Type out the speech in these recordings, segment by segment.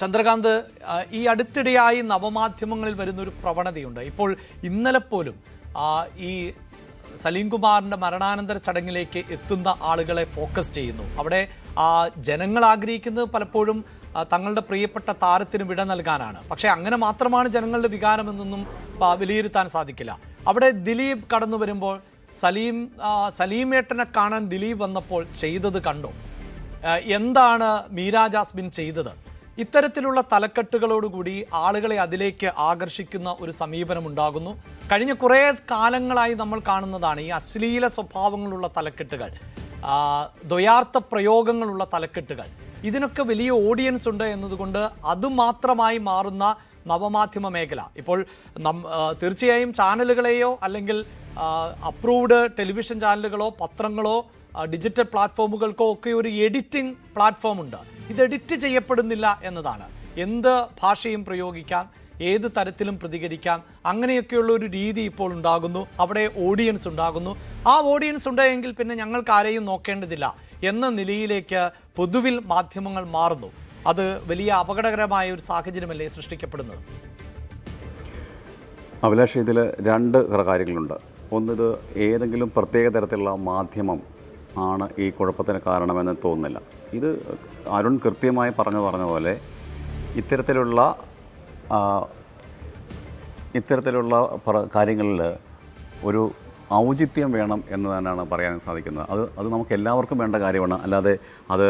ചന്ദ്രകാന്ത്, ഈ അടുത്തിടെയായി നവമാധ്യമങ്ങളിൽ വരുന്നൊരു പ്രവണതയുണ്ട്. ഇപ്പോൾ ഇന്നലെ പോലും ഈ സലീം കുമാറിൻ്റെ മരണാനന്തര ചടങ്ങിലേക്ക് എത്തുന്ന ആളുകളെ ഫോക്കസ് ചെയ്യുന്നു. അവിടെ ജനങ്ങൾ ആഗ്രഹിക്കുന്നത് പലപ്പോഴും തങ്ങളുടെ പ്രിയപ്പെട്ട താരത്തിന് വിട നൽകാനാണ്. പക്ഷേ അങ്ങനെ മാത്രമാണ് ജനങ്ങളുടെ വികാരമെന്നൊന്നും വിലയിരുത്താൻ സാധിക്കില്ല. അവിടെ ദിലീപ് കടന്നു വരുമ്പോൾ സലീമേട്ടനെ കാണാൻ ദിലീപ് വന്നപ്പോൾ ചെയ്തത് കണ്ടു. എന്താണ് മീര ജാസ്മിൻ ചെയ്തത്? ഇത്തരത്തിലുള്ള തലക്കെട്ടുകളോടുകൂടി ആളുകളെ അതിലേക്ക് ആകർഷിക്കുന്ന ഒരു സമീപനം ഉണ്ടാകുന്നു. കഴിഞ്ഞ കുറേ കാലങ്ങളായി നമ്മൾ കാണുന്നതാണ് ഈ അശ്ലീല സ്വഭാവങ്ങളുള്ള തലക്കെട്ടുകൾ, ദ്വയാർത്ഥ പ്രയോഗങ്ങളുള്ള തലക്കെട്ടുകൾ. ഇതിനൊക്കെ വലിയ ഓഡിയൻസ് ഉണ്ട് എന്നതുകൊണ്ട് അതുമാത്രമായി മാറുന്ന നവമാധ്യമ മേഖല ഇപ്പോൾ തീർച്ചയായും ചാനലുകളെയോ അല്ലെങ്കിൽ അപ്രൂവ്ഡ് ടെലിവിഷൻ ചാനലുകളോ പത്രങ്ങളോ ഡിജിറ്റൽ പ്ലാറ്റ്ഫോമുകൾക്കോ ഒക്കെ ഒരു എഡിറ്റിംഗ് പ്ലാറ്റ്ഫോം ഉണ്ട്. ഇത് എഡിറ്റ് ചെയ്യപ്പെടുന്നില്ല എന്നതാണ്. എന്ത് ഭാഷയും പ്രയോഗിക്കാം, ഏത് തരത്തിലും പ്രതികരിക്കാം. അങ്ങനെയൊക്കെയുള്ള ഒരു രീതി ഇപ്പോൾ ഉണ്ടാകുന്നു. അവിടെ ഓഡിയൻസ് ഉണ്ടാകുന്നു. ആ ഓഡിയൻസ് ഉണ്ടെങ്കിൽ പിന്നെ ഞങ്ങൾക്ക് ആരെയും നോക്കേണ്ടതില്ല എന്ന നിലയിലേക്ക് പൊതുവിൽ മാധ്യമങ്ങൾ മാറുന്നു. അത് വലിയ അപകടകരമായ ഒരു സാഹചര്യമല്ലേ സൃഷ്ടിക്കപ്പെടുന്നത്? അഭിലാഷ്, ഇതിൽ രണ്ട് കാര്യങ്ങളുണ്ട്. ഒന്നിത് ഏതെങ്കിലും പ്രത്യേക തരത്തിലുള്ള മാധ്യമം ആണ് ഈ കുഴപ്പത്തിന് കാരണമെന്ന് തോന്നുന്നില്ല. ഇത് അരുൺ കൃത്യമായി പറഞ്ഞ പോലെ ഇത്തരത്തിലുള്ള കാര്യങ്ങളിൽ ഒരു ഔചിത്യം വേണം എന്ന് തന്നെയാണ് പറയാൻ സാധിക്കുന്നത്. അത് നമുക്ക് എല്ലാവർക്കും വേണ്ട കാര്യമാണ്. അല്ലാതെ അത്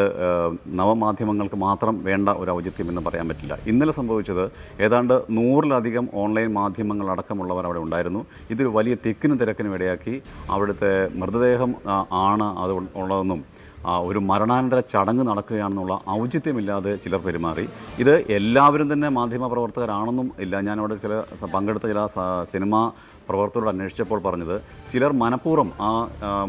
നവമാധ്യമങ്ങൾക്ക് മാത്രം വേണ്ട ഒരു ഔചിത്യം എന്ന് പറയാൻ പറ്റില്ല. ഇന്നലെ സംഭവിച്ചത് ഏതാണ്ട് 100-ലധികം ഓൺലൈൻ മാധ്യമങ്ങൾ അടക്കമുള്ളവർ അവിടെ ഉണ്ടായിരുന്നു. ഇതൊരു വലിയ തിക്കിനും തിരക്കിനും ഇടയാക്കി. അവിടുത്തെ മൃതദേഹം ആണ് അത് ഉള്ളതെന്നും ഒരു മരണാനന്തര ചടങ്ങ് നടക്കുകയാണെന്നുള്ള ഔചിത്യമില്ലാതെ ചിലർ പെരുമാറി. ഇത് എല്ലാവരും തന്നെ മാധ്യമപ്രവർത്തകരാണെന്നും ഇല്ല. ഞാനവിടെ പങ്കെടുത്ത ചില സിനിമാ പ്രവർത്തകരോട് അന്വേഷിച്ചപ്പോൾ പറഞ്ഞത് ചിലർ മനഃപൂർവ്വം ആ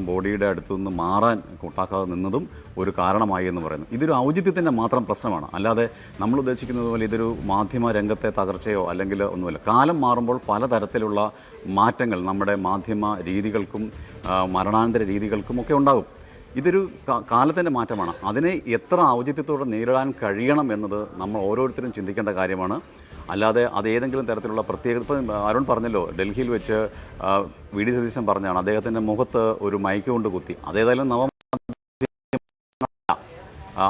ബോഡിയുടെ അടുത്തു നിന്ന് മാറാൻ കൂട്ടാക്കാതെ നിന്നതും ഒരു കാരണമായി എന്ന് പറയുന്നു. ഇതൊരു ഔചിത്യത്തിൻ്റെ മാത്രം പ്രശ്നമാണ്. അല്ലാതെ നമ്മൾ ഉദ്ദേശിക്കുന്നത് പോലെ ഇതൊരു മാധ്യമ രംഗത്തെ തകർച്ചയോ അല്ലെങ്കിൽ ഒന്നുമില്ല. കാലം മാറുമ്പോൾ പലതരത്തിലുള്ള മാറ്റങ്ങൾ നമ്മുടെ മാധ്യമ രീതികൾക്കും മരണാനന്തര രീതികൾക്കും ഒക്കെ ഉണ്ടാകും. ഇതൊരു കാലത്തിൻ്റെ മാറ്റമാണ്. അതിനെ എത്ര ഔചിത്യത്തോടെ നേരിടാൻ കഴിയണം എന്നത് നമ്മൾ ഓരോരുത്തരും ചിന്തിക്കേണ്ട കാര്യമാണ്. അല്ലാതെ അതേതെങ്കിലും തരത്തിലുള്ള പ്രത്യേകത, ഇപ്പം അരുൺ പറഞ്ഞല്ലോ, ഡൽഹിയിൽ വെച്ച് വി.ഡി. സതീശൻ പറഞ്ഞാണ് അദ്ദേഹത്തിൻ്റെ മുഖത്ത് ഒരു മൈക്ക് കൊണ്ട് കുത്തി. അതേതായാലും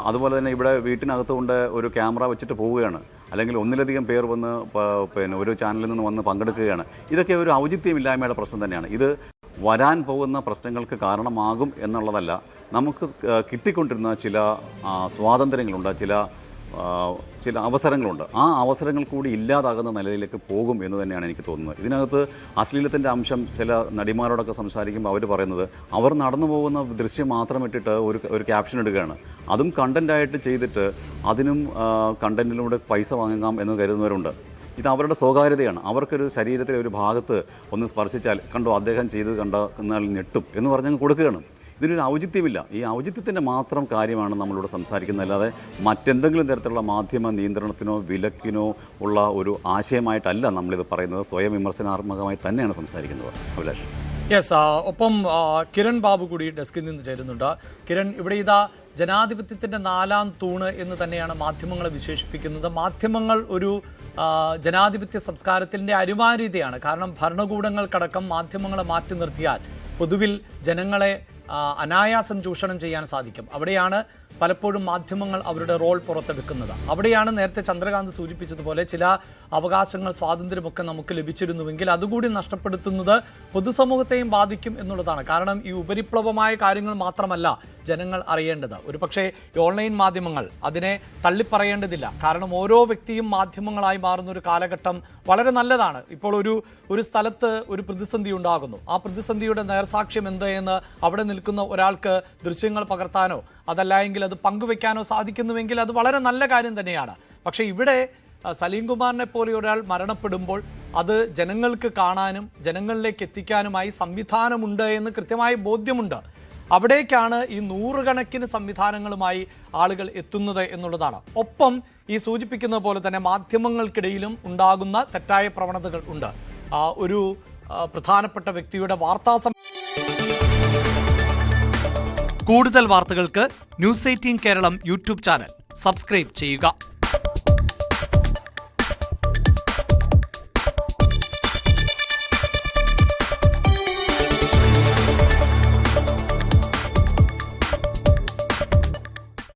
അതുപോലെ തന്നെ ഇവിടെ വീട്ടിനകത്ത് കൊണ്ട് ഒരു ക്യാമറ വെച്ചിട്ട് പോവുകയാണ്, അല്ലെങ്കിൽ ഒന്നിലധികം പേർ വന്ന് ഒരു ചാനലിൽ നിന്ന് വന്ന് പങ്കെടുക്കുകയാണ്. ഇതൊക്കെ ഒരു ഔചിത്യമില്ലായ്മയുടെ പ്രശ്നം തന്നെയാണ്. ഇത് വരാൻ പോകുന്ന പ്രശ്നങ്ങൾക്ക് കാരണമാകും എന്നുള്ളതല്ല. നമുക്ക് കിട്ടിക്കൊണ്ടിരുന്ന ചില സ്വാതന്ത്ര്യങ്ങളുണ്ട്, ചില അവസരങ്ങളുണ്ട്. ആ അവസരങ്ങൾ കൂടി ഇല്ലാതാകുന്ന നിലയിലേക്ക് പോകും എന്ന് തന്നെയാണ് എനിക്ക് തോന്നുന്നത്. ഇതിനകത്ത് അശ്ലീലത്തിൻ്റെ അംശം ചില നടിമാരോടൊക്കെ സംസാരിക്കുമ്പോൾ അവർ പറയുന്നത് അവർ നടന്നു പോകുന്ന ദൃശ്യം മാത്രം ഇട്ടിട്ട് ഒരു ക്യാപ്ഷൻ ഇടുകയാണ്. അതും കണ്ടൻറ്റായിട്ട് ചെയ്തിട്ട് അതിനും കണ്ടൻറ്റിലൂടെ പൈസ വാങ്ങാം എന്ന് കരുതുന്നവരുണ്ട്. ഇത് അവരുടെ സ്വകാര്യതയാണ്. അവർക്കൊരു ശരീരത്തിലെ ഒരു ഭാഗത്ത് ഒന്ന് സ്പർശിച്ചാൽ കണ്ടോ അദ്ദേഹം ചെയ്ത് എന്നാൽ ഞെട്ടും എന്ന് പറഞ്ഞങ്ങ് കൊടുക്കുകയാണ്. ഇതിനൊരു ഔചിത്യമില്ല. ഈ ഔചിത്യത്തിൻ്റെ മാത്രം കാര്യമാണ് നമ്മളിവിടെ സംസാരിക്കുന്നത്. അല്ലാതെ മറ്റെന്തെങ്കിലും തരത്തിലുള്ള മാധ്യമ നിയന്ത്രണത്തിനോ വിലക്കിനോ ഉള്ള ഒരു ആശയമായിട്ടല്ല നമ്മളിത് പറയുന്നത്. സ്വയം വിമർശനാത്മകമായി തന്നെയാണ് സംസാരിക്കുന്നത്. അഭിലാഷ്, യെസ്. ഒപ്പം കിരൺ ബാബു കൂടി ഡെസ്കിൽ നിന്ന് ചേരുന്നുണ്ട്. കിരൺ, ഇവിടെ ഇതാ ജനാധിപത്യത്തിൻ്റെ 4ാം തൂണ് എന്ന് തന്നെയാണ് മാധ്യമങ്ങളെ വിശേഷിപ്പിക്കുന്നത്. മാധ്യമങ്ങൾ ഒരു ജനാധിപത്യ സംസ്കാരത്തിൻ്റെ അനിവാര്യതയാണ്. കാരണം ഭരണകൂടങ്ങൾക്കടക്കം മാധ്യമങ്ങളെ മാറ്റി നിർത്തിയാൽ പൊതുവിൽ ജനങ്ങളെ അനായാസം ചൂഷണം ചെയ്യാൻ സാധിക്കും. അവിടെയാണ് പലപ്പോഴും മാധ്യമങ്ങൾ അവരുടെ റോൾ പുറത്തെടുക്കുന്നത്. അവിടെയാണ് നേരത്തെ ചന്ദ്രകാന്ത് സൂചിപ്പിച്ചതുപോലെ ചില അവകാശങ്ങൾ, സ്വാതന്ത്ര്യമൊക്കെ നമുക്ക് ലഭിച്ചിരുന്നുവെങ്കിൽ അതുകൂടി നഷ്ടപ്പെടുത്തുന്നത് പൊതുസമൂഹത്തെയും ബാധിക്കും എന്നുള്ളതാണ്. കാരണം ഈ ഉപരിപ്ലവമായ കാര്യങ്ങൾ മാത്രമല്ല ജനങ്ങൾ അറിയേണ്ടത്. ഒരു പക്ഷേ ഈ ഓൺലൈൻ മാധ്യമങ്ങൾ അതിനെ തള്ളിപ്പറയേണ്ടതില്ല. കാരണം ഓരോ വ്യക്തിയും മാധ്യമങ്ങളായി മാറുന്ന ഒരു കാലഘട്ടം വളരെ നല്ലതാണ്. ഇപ്പോൾ ഒരു സ്ഥലത്ത് ഒരു പ്രതിസന്ധി ഉണ്ടാകുന്നു. ആ പ്രതിസന്ധിയുടെ നേർസാക്ഷ്യം എന്ത് എന്ന് അവിടെ നിൽക്കുന്ന ഒരാൾക്ക് ദൃശ്യങ്ങൾ പകർത്താനോ അതല്ലെങ്കിൽ അത് പങ്കുവെക്കാനോ സാധിക്കുന്നുവെങ്കിൽ അത് വളരെ നല്ല കാര്യം തന്നെയാണ്. പക്ഷേ ഇവിടെ സലീം കുമാറിനെ പോലെ ഒരാൾ മരണപ്പെടുമ്പോൾ അത് ജനങ്ങൾക്ക് കാണാനും ജനങ്ങളിലേക്ക് എത്തിക്കാനുമായി സംവിധാനമുണ്ട് എന്ന് കൃത്യമായ ബോധ്യമുണ്ട്. അവിടേക്കാണ് ഈ 100 കണക്കിന് സംവിധാനങ്ങളുമായി ആളുകൾ എത്തുന്നത് എന്നുള്ളതാണ്. ഒപ്പം ഈ സൂചിപ്പിക്കുന്ന പോലെ തന്നെ മാധ്യമങ്ങൾക്കിടയിലും ഉണ്ടാകുന്ന തെറ്റായ പ്രവണതകൾ ഉണ്ട്. ഒരു പ്രധാനപ്പെട്ട വ്യക്തിയുടെ കൂടുതൽ വാർത്തകൾക്ക് news 18 Keralam YouTube channel subscribe ചെയ്യുക.